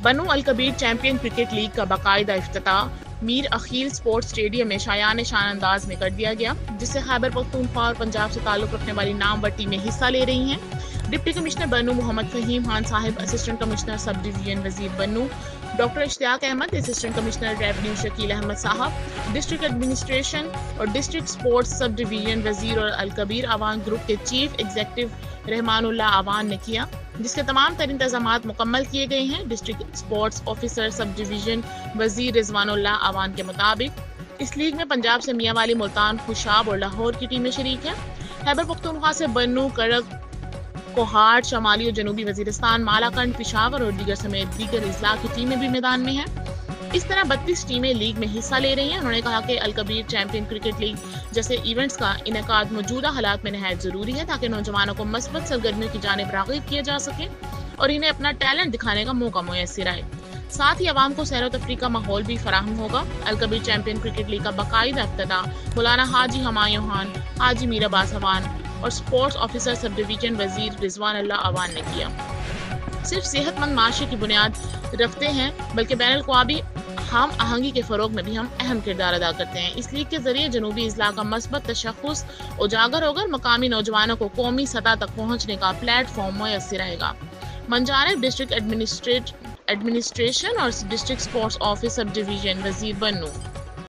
بنو الکبیر champion cricket league کا باقاعدہ افتتاح میر عقیل سپورٹس اسٹیڈیم میں شایان شان انداز میں کر دیا گیا، جس سے خیبر پختونخوا اور پنجاب سے تعلق رکھنے والی نامور ٹیمیں حصہ لے رہی ہیں۔ ڈپٹی کمشنر بنو محمد فہیم خان صاحب، اسسٹنٹ کمشنر سب division Wazir Bannu doctor Ishtiaq Ahmad, assistant commissioner revenue Shakeel Ahmad Sahib, district administration اور district sports sub division Wazir اور الکبیر اعوان گروپ کے چیف ایگزیکٹو رحمان اللہ اعوان نے کیا، جس کے تمام تر انتظامات مکمل کیے گئے ہیں۔ ڈسٹرکٹ سپورٹس آفیسر سب ڈویژن وزیر رضوان اللہ اعوان کے مطابق اس لیگ میں پنجاب سے میاں والی، ملتان، خوشاب اور لاہور کی ٹیمیں شریک ہیں۔ خیبر پختونخوا سے بنو، کرک، کوہاٹ، شمالی اور جنوبی وزیرستان، مالاکنڈ، پشاور اور دیگر سمیت دیگر اضلاع کی ٹیمیں بھی میدان میں ہیں۔ اس طرح 32 ٹیمیں لیگ میں حصہ لے رہی ہیں۔ انہوں نے کہا کہ الکبیر چیمپئن کرکٹ لیگ جیسے ایونٹس کا انعقاد موجودہ حالات میں نہایت ضروری ہے تاکہ نوجوانوں کو مثبت سرگرمیوں کی جانب راغب کیا جا سکے اور انہیں اپنا ٹیلنٹ دکھانے کا موقع میسر آئے۔ ساتھ ہی عوام کو سیر و تفریح کا ماحول بھی فراہم ہوگا۔ الکبیر چیمپئن کرکٹ لیگ کا باقاعدہ افتتاح مولانا حاجی ہمایوں خان، حاجی میر عباس اعوان اور سپورٹس آفیسر سب ڈویژن وزیر رضوان اللہ اعوان نے کیا۔ صرف صحت مند معاشرے کی بنیاد رکھتے ہیں بلکہ بین الاقوامی ہم آہنگی کے فروغ میں بھی ہم اہم کردار ادا کرتے ہیں۔ اس لیگ کے ذریعے جنوبی اضلاع کا مثبت تشخص اجاگر ہوگا اور مقامی نوجوانوں کو قومی سطح تک پہنچنے کا پلیٹ فارم میسر رہے گا۔ من جانب ڈسٹرکٹ ایڈمنسٹریشن اور ڈسٹرکٹ سپورٹس آفس سب ڈویژن وزیر بنو